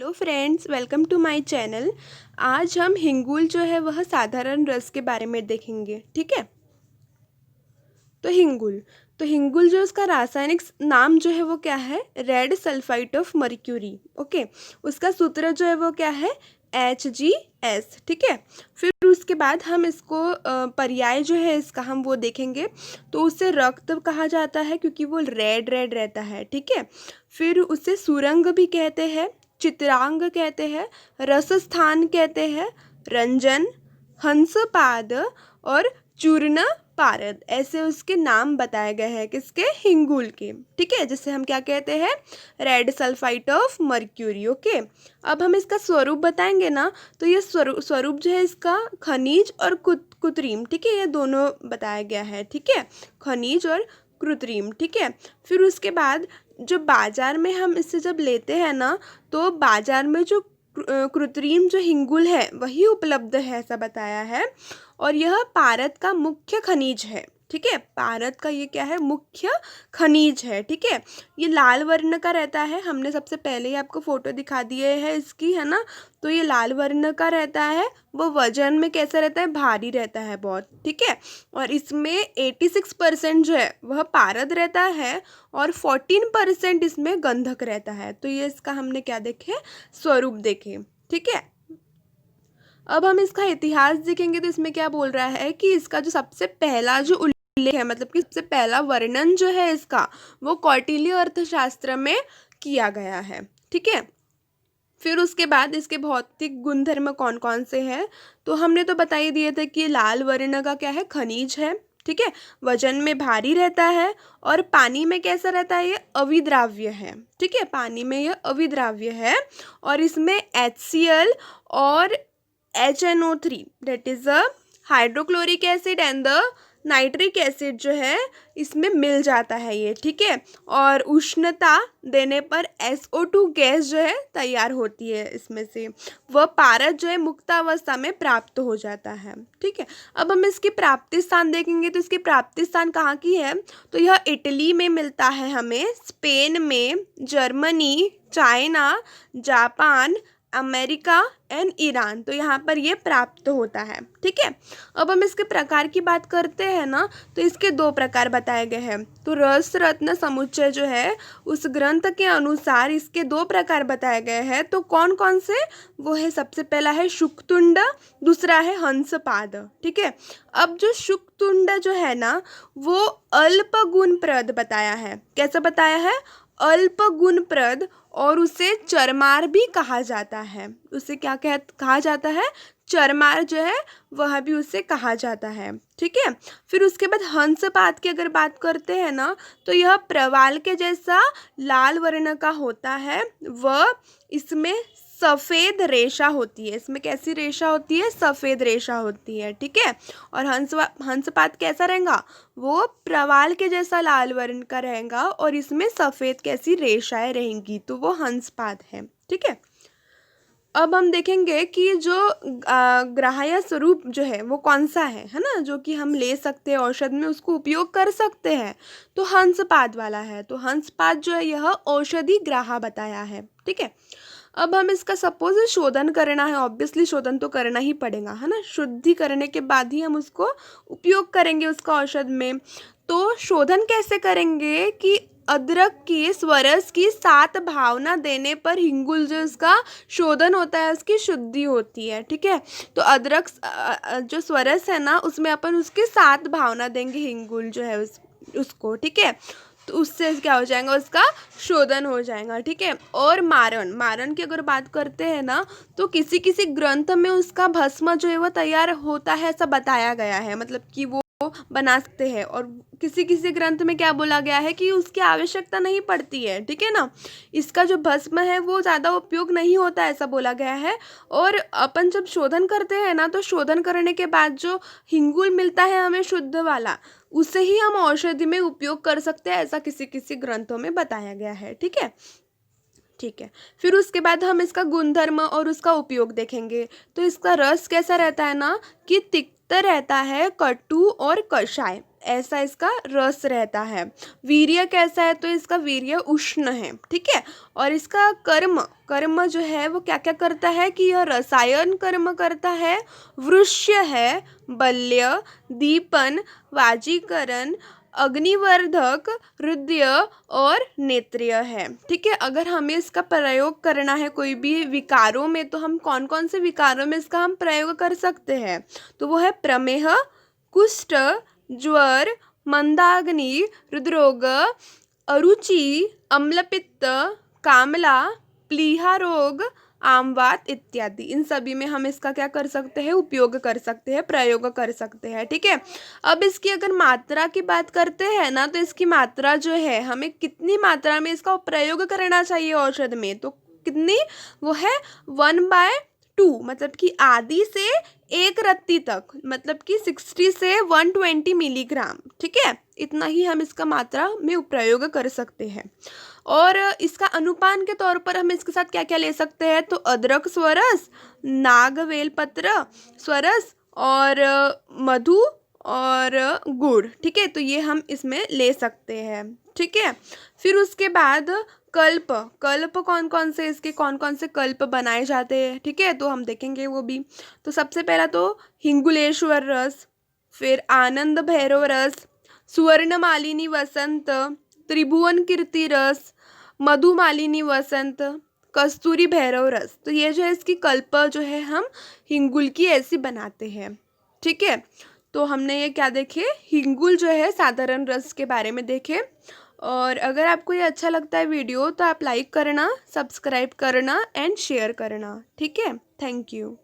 Hello friends, welcome to my channel. आज हम हिंगुल जो है वह साधारण रस के बारे में देखेंगे। ठीक है। तो हिंगुल जो उसका रासायनिक नाम जो है वो क्या है, red sulphide of mercury. Okay. उसका सूत्र जो है वो क्या है, HgS। ठीक है। फिर उसके बाद हम इसको पर्याय जो है इसका हम वो देखेंगे। तो उसे रक्त कहा जाता है क्योंकि वो रेड रेड रहता है। ठीक है। फिर उसे सुरंग भी कहते हैं, चित्रांग कहते हैं, रसस्थान कहते हैं, रंजन, हंसपाद और चूर्ण पारद, ऐसे उसके नाम बताए गए हैं किसके, हिंगुल के। ठीक है। जिसे हम क्या कहते हैं, red sulphide of mercury. Okay. अब हम इसका स्वरूप बताएंगे ना, तो ये स्वरूप जो है इसका खनिज और कृत्रिम। ठीक है। ये दोनों बताया गया है। ठीक है। खनिज और कृत्रिम। ठीक है। फिर उसके बाद जो बाजार में हम इसे जब लेते हैं ना, तो बाजार में जो कृत्रिम जो हिंगुल है वही उपलब्ध है, ऐसा बताया है। और यह पारद का मुख्य खनिज है। ठीक है। पारद का ये क्या है, मुख्य खनिज है। ठीक है। ये लाल वर्ण का रहता है, हमने सबसे पहले ही आपको फोटो दिखा दिए है इसकी, है ना। तो ये लाल वर्ण का रहता है। वो वजन में कैसा रहता है, भारी रहता है बहुत। ठीक है। और इसमें 86% जो है वह पारद रहता है और 14% इसमें गंधक रहता है। तो ये इसका हमने क्या देखे, स्वरूप देखे। ठीक है। अब हम इसका इतिहास देखेंगे तो इसमें क्या बोल रहा है कि इसका जो सबसे पहला जो उल्लेख है, मतलब कि सबसे पहला वर्णन जो है इसका, वो कौटिल्य अर्थशास्त्र में किया गया है। ठीक है। फिर उसके बाद इसके भौतिक गुणधर्म कौन कौन से हैं, तो हमने तो बता ही दिए थे कि लाल वर्ण का क्या है, खनिज है। ठीक है। वजन में भारी रहता है और पानी में कैसा रहता है, ये अविद्राव्य है। ठीक है। पानी में यह अविद्राव्य है और इसमें HCl और HNO3 that is a hydrochloric acid and the nitric acid जो है इसमें मिल जाता है ये। ठीक है। और उष्णता देने पर SO2 गैस जो है तैयार होती है इसमें से। वह पारद जो है मुक्तावस्था में प्राप्त हो जाता है। ठीक है। अब हम इसकी प्राप्ति स्थान देखेंगे तो इसकी प्राप्ति स्थान कहाँ की है, तो यह इटली में मिलता है हमें, स्पेन में, Germany, China, Japan, America and Iran, तो यहाँ पर ये प्राप्त होता है। ठीक है। अब हम इसके प्रकार की बात करते हैं ना, तो इसके दो प्रकार बताए गए हैं। तो रस रत्न समुच्चय जो है उस ग्रंथ के अनुसार इसके दो प्रकार बताए गए हैं। तो कौन कौन से, वो है सबसे पहला है शुक्तुंड, दूसरा है हंसपाद। ठीक है। अब जो शुक्तुंड जो है ना, वो अल्प गुणप्रद बताया है। कैसा बताया है, अल्प गुणप्रद, और उसे चरमार भी कहा जाता है। उसे क्या कहा जाता है, चरमार जो है वह भी उसे कहा जाता है। ठीक है। फिर उसके बाद हंसपाद की अगर बात करते हैं ना, तो यह प्रवाल के जैसा लाल वर्ण का होता है। वह इसमें सफ़ेद रेशा होती है। इसमें कैसी रेशा होती है, सफ़ेद रेशा होती है। ठीक है। और हंसपाद कैसा रहेगा, वो प्रवाल के जैसा लाल वर्ण का रहेगा और इसमें सफ़ेद कैसी रेशाएं रहेंगी, तो वो हंसपाद है। ठीक है। अब हम देखेंगे कि जो ग्राह्य स्वरूप जो है वो कौन सा है ना, जो कि हम ले सकते हैं औषध में, उसको उपयोग कर सकते हैं, तो हंसपाद वाला है। तो हंसपाद जो है यह औषधि ग्राह्य बताया है। ठीक है। अब हम इसका सपोज शोधन करना है, ऑब्वियसली शोधन तो करना ही पड़ेगा, है ना। शुद्धि करने के बाद ही हम उसको उपयोग करेंगे उसका औषध में। तो शोधन कैसे करेंगे कि अदरक की स्वरस की 7 भावना देने पर हिंगुल जो इसका शोधन होता है उसकी शुद्धि होती है। ठीक है। तो अदरक जो स्वरस है ना, उसमें अपन उसकी 7 भावना देंगे, हिंगुल जो है उसको। ठीक है। तो उससे क्या हो जाएगा, उसका शोधन हो जाएगा। ठीक है। और मारण मारण की अगर बात करते हैं ना, तो किसी किसी ग्रंथ में उसका भस्म जो है वो तैयार होता है, ऐसा बताया गया है, मतलब कि वो बना सकते हैं। और किसी किसी ग्रंथ में क्या बोला गया है कि उसकी आवश्यकता नहीं पड़ती है। ठीक है ना। इसका जो भस्म है वो ज़्यादा उपयोग नहीं होता, ऐसा बोला गया है। और अपन जब शोधन करते हैं ना, तो शोधन करने के बाद जो हिंगुल मिलता है हमें शुद्ध वाला, उसे ही हम औषधि में उपयोग कर सकते हैं, ऐसा किसी किसी ग्रंथों में बताया गया है। ठीक है। ठीक है। फिर उसके बाद हम इसका गुणधर्म और उसका उपयोग देखेंगे। तो इसका रस कैसा रहता है ना, कि तिक्त रहता है, कटु और कषाय, ऐसा इसका रस रहता है। वीर्य कैसा है, तो इसका वीर्य उष्ण है, ठीक है। और इसका कर्म कर्म जो है वो क्या क्या करता है कि यह रसायन कर्म करता है, वृष्य है, बल्य, दीपन, वाजीकरण, अग्निवर्धक, हृदय और नेत्रिय है, ठीक है। अगर हमें इसका प्रयोग करना है कोई भी विकारों में, तो हम कौन कौन से विकारों में इसका हम प्रयोग कर सकते हैं, तो वो है प्रमेह, कुष्ठ, ज्वर, मंदाग्नि, हृदरोग, अरुचि, अम्लपित्त, कामला, प्लीहा रोग, आमवात इत्यादि। इन सभी में हम इसका क्या कर सकते हैं, उपयोग कर सकते हैं, प्रयोग कर सकते हैं, ठीक है। अब इसकी अगर मात्रा की बात करते हैं ना, तो इसकी मात्रा जो है हमें कितनी मात्रा में इसका प्रयोग करना चाहिए औषध में, तो कितनी, वो है 1/2, मतलब कि आधी से 1 रत्ती तक, मतलब कि 60 से 120 मिलीग्राम, ठीक है। इतना ही हम इसका मात्रा में प्रयोग कर सकते हैं। और इसका अनुपान के तौर पर हम इसके साथ क्या क्या ले सकते हैं, तो अदरक स्वरस, नागवेलपत्र स्वरस और मधु और गुड़, ठीक है। तो ये हम इसमें ले सकते हैं, ठीक है। फिर उसके बाद कल्प कल्प कौन कौन से, इसके कौन कौन से कल्प बनाए जाते हैं, ठीक है, तो हम देखेंगे वो भी। तो सबसे पहला तो हिंगुलेश्वर रस, फिर आनंद भैरव रस, सुवर्णमालिनी वसंत, त्रिभुवन कीर्ति रस, मधुमालिनी वसंत, कस्तूरी भैरव रस। तो ये जो है इसकी कल्प जो है हम हिंगुल की ऐसी बनाते हैं, ठीक है। तो हमने ये क्या देखे, हिंगुल जो है साधारण रस के बारे में देखे। और अगर आपको ये अच्छा लगता है वीडियो, तो आप लाइक करना, सब्सक्राइब करना एंड शेयर करना, ठीक है। Thank you.